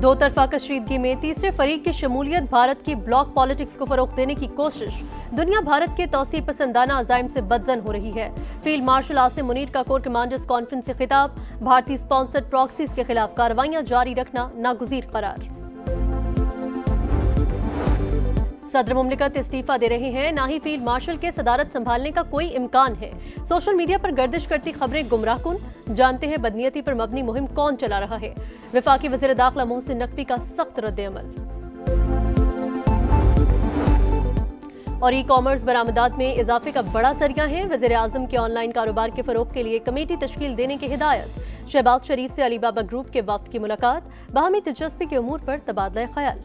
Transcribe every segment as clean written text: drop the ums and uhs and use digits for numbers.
दो तरफा कशीदगी में तीसरे फरीक की शमूलियत भारत की ब्लॉक पॉलिटिक्स को फरोग देने की कोशिश। दुनिया भारत के तौसी पसंदाना अज़ाइम से बदजन हो रही है। फील्ड मार्शल आसिम मुनीर का कोर कमांडर्स कॉन्फ्रेंस से खिताब। भारतीय स्पॉन्सर्ड प्रॉक्सीज के खिलाफ कार्रवाइयां जारी रखना नागुज़ीर करार। सदर मुमलिकत इस्तीफा दे रहे हैं, ना ही फील्ड मार्शल के सदारत संभालने का कोई इम्कान है। सोशल मीडिया पर गर्दिश करती खबरें गुमराहकुन। जानते हैं बदनीयती पर मबनी मुहिम कौन चला रहा है। वफाकी वज़ीर दाखिला मोहसिन नकवी का सख्त रद्द-ए-अमल। और ई कॉमर्स बरामदात में इजाफे का बड़ा जरिया है। वज़ीर आज़म के ऑनलाइन कारोबार के फरोग के लिए कमेटी तश्कील देने की हिदायत। शहबाज शरीफ से अलीबाबा ग्रुप के वफ्द की मुलाकात। बाहमी दिलचस्पी के उमूर पर तबादला ख्याल।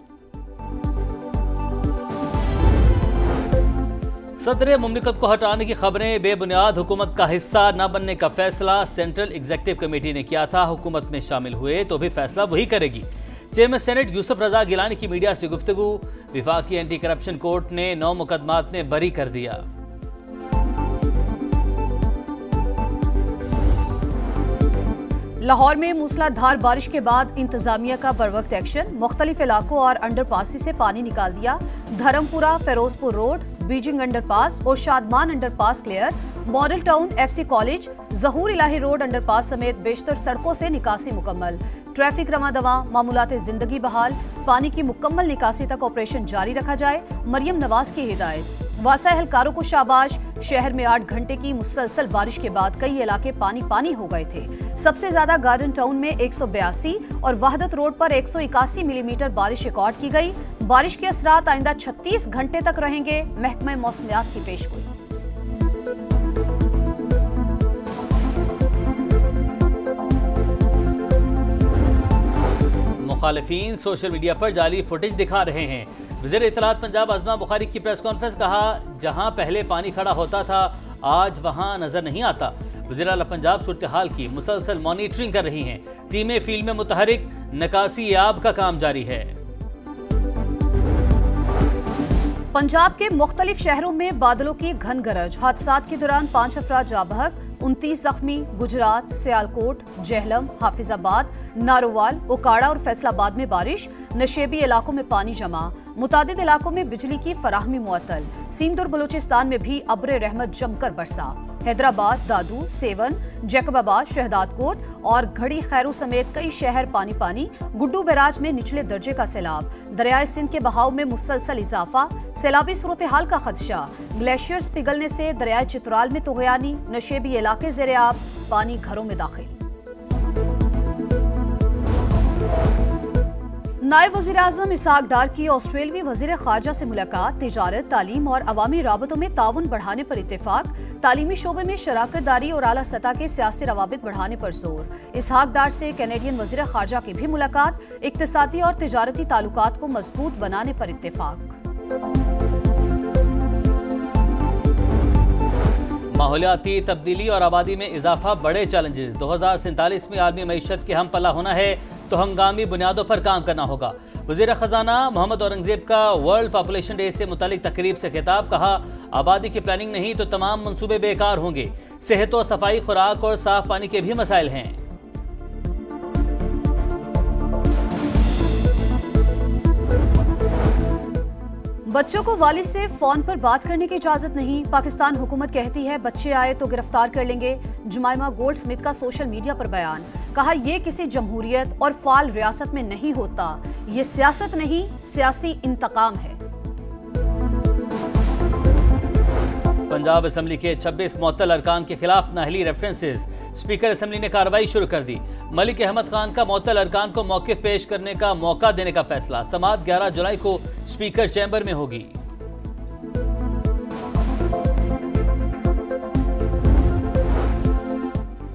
सदर मुमलिकत को हटाने की खबरें बेबुनियाद, हुकूमत का हिस्सा न बनने का फैसला सेंट्रल एग्जीक्यूटिव कमेटी ने किया था। हुकूमत में शामिल हुए तो भी फैसला वही करेगी। चेयरमैन सेनेट यूसुफ रजा गिलानी की मीडिया से गुफ्तगू। विफाकी एंटी करप्शन कोर्ट ने 9 मुकदमात में बरी कर दिया। लाहौर में मूसलाधार बारिश के बाद इंतजामिया का बरवक्त एक्शन। मुख्तलिफ इलाकों और अंडरपासी से पानी निकाल दिया। Dharampura Ferozepur road, Beijing underpass और Shadman underpass clear. Model town, FC college, Zahoor Elahi road underpass समेत बेशतर सड़कों से निकासी मुकम्मल। ट्रैफिक रवादवा, मामूलाते जिंदगी बहाल। पानी की मुकम्मल निकासी तक ऑपरेशन जारी रखा जाए, मरियम नवाज की हिदायत। वासा एहलकारों को शाबाश। शहर में 8 घंटे की मुसलसल बारिश के बाद कई इलाके पानी पानी हो गए थे। सबसे ज्यादा गार्डन टाउन में 182 और वहदत रोड पर 181 मिलीमीटर बारिश रिकॉर्ड की गई। बारिश के असरात आइंदा 36 घंटे तक रहेंगे, महकमा मौसमियात की पेशगोई। मुखालिफिन सोशल मीडिया पर जाली फुटेज दिखा रहे हैं। वज़ीर इत्तलात पंजाब आज़मा बुखारी की प्रेस कॉन्फ्रेंस, कहा जहां पहले पानी खड़ा होता था आज वहां नजर नहीं आता। वज़ीर आला पंजाब सूरत हाल की मुसलसल मॉनिटरिंग कर रही हैं। टीमें फील्ड में मुतहरिक, निकासी आब का काम जारी है। पंजाब के मुख्तलिफ शहरों में बादलों की घन गरज। हादसात के दौरान 5 अफराद जाँ बहक, 29 जख्मी। गुजरात, सियालकोट, जेहलम, हाफिजाबाद, नारोवाल, ओकाड़ा और फैसलाबाद में बारिश। नशेबी इलाकों में पानी जमा। मुतादिद इलाकों में बिजली की फराहमी मुअत्तल। सिंध और बलूचिस्तान में भी अब्र रहमत जमकर बरसा। हैदराबाद, दादू, सेवन, जैकबाबाद, शहदादकोट और घड़ी खैरू समेत कई शहर पानी पानी। गुड्डू बैराज में निचले दर्जे का सैलाब। दरियाए सिंध के बहाव में मुसलसल इजाफा। सैलाबी सूरत हाल का खदशा। ग्लेशियर्स पिघलने से दरियाए चित्राल में तुगयानी। नशेबी इलाके ज़ेरे-आब, पानी घरों में दाखिल। नायब वज़ीर आज़म इसहाक डार की ऑस्ट्रेलियाई वज़ीर ख़ारजा से मुलाकात। तिजारत, तालीम और अवामी राबतों में ताउन बढ़ाने पर इत्तेफाक। तालीमी शोबे में शराकत दारी और आला सतह के सियासी रवाबित बढ़ाने पर जोर। इसहाक डार से कैनेडियन वज़ीर ख़ारजा की भी मुलाकात। इक़्तिसादी और तिजारती ताल्लुकात को मजबूत बनाने पर इत्तेफाक। माहौलियाती तब्दीली और आबादी में इजाफा बड़े चैलेंजेस। 2047 में आलमी मईशत के हम पला होना है तो हंगामी बुनियादों पर काम करना होगा। वज़ीर ख़जाना मोहम्मद औरंगज़ेब का वर्ल्ड पॉपुलेशन डे से मुतालिक तकरीब से खिताब, कहा आबादी की प्लानिंग नहीं तो तमाम मंसूबे बेकार होंगे। सेहत और सफाई, खुराक और साफ पानी के भी मसाइल हैं। बच्चों को वालिद से फोन पर बात करने की इजाजत नहीं। पाकिस्तान हुकूमत कहती है बच्चे आए तो गिरफ्तार कर लेंगे। जुमाइमा गोल्ड स्मिथ का सोशल मीडिया पर बयान, कहा यह किसी जमहूरियत और फाल रियासत में नहीं होता। ये सियासत नहीं, सियासी इंतकाम है। पंजाब असम्बली के 26 मुअत्तल अरकान के खिलाफ नाअहली रेफरेंसेस। स्पीकर असम्बली ने कार्रवाई शुरू कर दी। मलिक अहमद खान का मुअत्तल अरकान को मौक़िफ़ पेश करने का मौका देने का फैसला। समाअत 11 जुलाई को स्पीकर चैम्बर में होगी।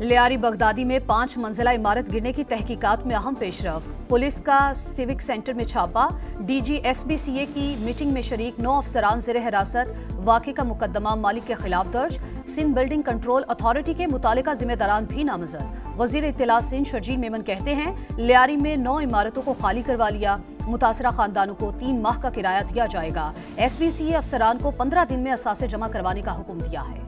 लियारी बगदादी में 5 मंजिला इमारत गिरने की तहकीकात में अहम पेशरफ। पुलिस का सिविक सेंटर में छापा। DG-SBCA की मीटिंग में शरीक 9 अफसरान ज़ेरे हिरासत। वाक़े का मुकदमा मालिक के खिलाफ दर्ज। सिंध बिल्डिंग कंट्रोल अथॉरिटी के मुतालिका जिम्मेदारान भी नामजद। वज़ीर इत्तलात सिंध शर्जील मेमन कहते हैं लियारी में 9 इमारतों को खाली करवा लिया। मुतासरा खानदानों को 3 माह का किराया दिया जाएगा। SBCA अफसरान को 15 दिन में असासे जमा करवाने का हुक्म दिया है।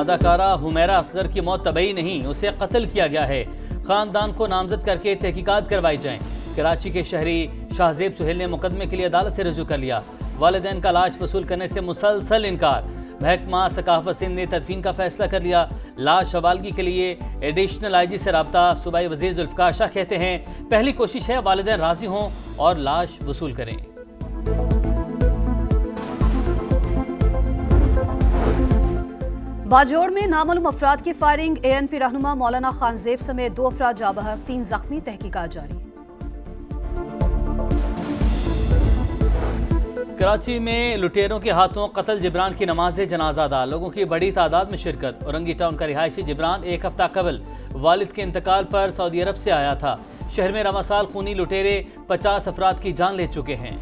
अदाकारा हुमैरा असगर की मौत तबई नहीं, उसे कत्ल किया गया है। खानदान को नामजद करके तहकीकात करवाई जाएं। कराची के शहरी शाहजेब सुहेल ने मुकदमे के लिए अदालत से रुजू कर लिया। वालिदैन का लाश वसूल करने से मुसलसल इनकार। महकमा सकाफत सिंध ने तदफीन का फैसला कर लिया। लाश हवालगी के लिए एडिशनल IG से रब्ता। सूबाई वज़ीर जुल्फ़िकार शाह कहते हैं पहली कोशिश है वालिदैन राजी हों और लाश वसूल करें। बाजोड़ में नामालूम अफराद की फायरिंग। ANP रहनुमा मौलाना खानजेब समेत 2 अफराद जाँ बहक, 3 जख्मी। तहकीकात जारी। कराची में लुटेरों के हाथों कत्ल जिब्रान की नमाज जनाजा अदा। लोगों की बड़ी तादाद में शिरकत। औरंगी टाउन का रिहायशी जिब्रान 1 हफ्ता कबल वालिद के इंतकाल पर सऊदी अरब से आया था। शहर में रवा साल खूनी लुटेरे 50 अफराद की जान ले चुके हैं।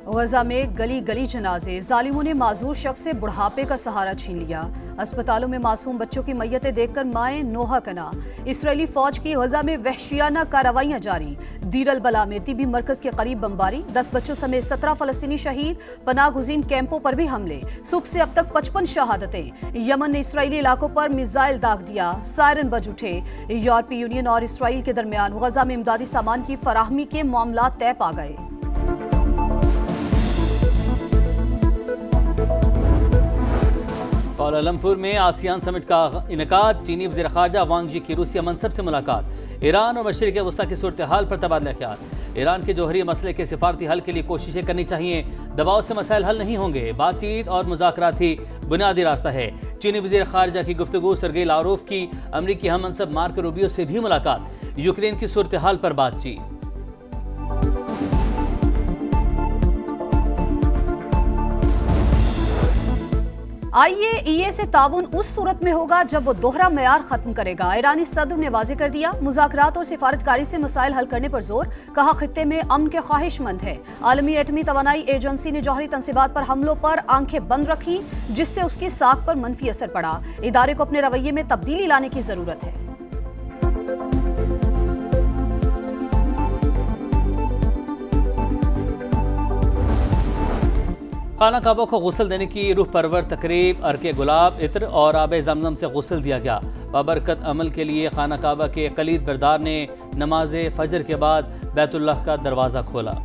गजा में गली गली जनाजे। जालिमों ने माजूर शख्स से बुढ़ापे का सहारा छीन लिया। अस्पतालों में मासूम बच्चों की मैयतें देखकर माएं नोहा कना। इसराइली फौज की गजा में वहशियाना कार्रवाइयां जारी। दीर अल बला में तिबी मरकज के करीब बमबारी। 10 बच्चों समेत 17 फलस्तीनी शहीद। पनाह गुज़ीन कैंपों पर भी हमले। सुबह से अब तक 55 शहादतें। यमन ने इसराइली इलाकों पर मिसाइल दाग दिया। सायरन बज उठे। यूरोपीय यूनियन और इसराइल के दरमियान गजा में इमदादी सामान की फराहमी के मामला तय पा गए। कुआलालंपुर में आसियान समिट का इनेकाद। चीनी वज़ीर ख़ारजा वांग जी की रूसी मनसब से मुलाकात। ईरान और मशरिक़ वस्ता की सूरत हाल पर तबादला ख्याल। ईरान के जौहरी मसले के सिफारती हल के लिए कोशिशें करनी चाहिए। दबाव से मसाइल हल नहीं होंगे। बातचीत और मुज़ाकरात ही बुनियादी रास्ता है। चीनी वज़ीर ख़ारजा की गुफ्तगू। सरगेई लावरोव की अमरीकी हम मनसब मार्को रूबियो से भी मुलाकात। यूक्रेन की सूरत हाल पर बातचीत। IAEA से ताउन उस सूरत में होगा जब वो दोहरा मेयार खत्म करेगा। ईरानी सदर ने वाजे कर दिया। मुज़ाकरात और सिफारतकारी से मसाइल हल करने पर जोर। कहा खित्ते में अमन के ख्वाहिशमंद है। आलमी एटमी तवानाई एजेंसी ने जौहरी तंसीबात पर हमलों पर आंखें बंद रखी, जिससे उसकी साख पर मनफी असर पड़ा। इदारे को अपने रवैये में तब्दीली लाने की जरूरत है। खाना काबा को गुस्ल देने की रूह परवर तकरीब। अर्के गुलाब, इत्र और आब जमजम से गुस्ल दिया गया। बाबरकत अमल के लिए खाना काबा के कलीद बरदार ने नमाज फजर के बाद बैतुल्लाह का दरवाज़ा खोला।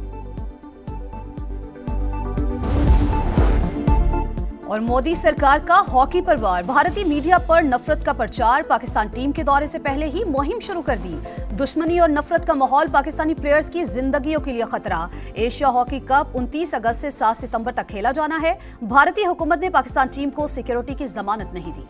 और मोदी सरकार का हॉकी पर वार। भारतीय मीडिया पर नफरत का प्रचार। पाकिस्तान टीम के दौरे से पहले ही मुहिम शुरू कर दी। दुश्मनी और नफरत का माहौल पाकिस्तानी प्लेयर्स की जिंदगियों के लिए खतरा। एशिया हॉकी कप 29 अगस्त से 7 सितंबर तक खेला जाना है। भारतीय हुकूमत ने पाकिस्तान टीम को सिक्योरिटी की जमानत नहीं दी।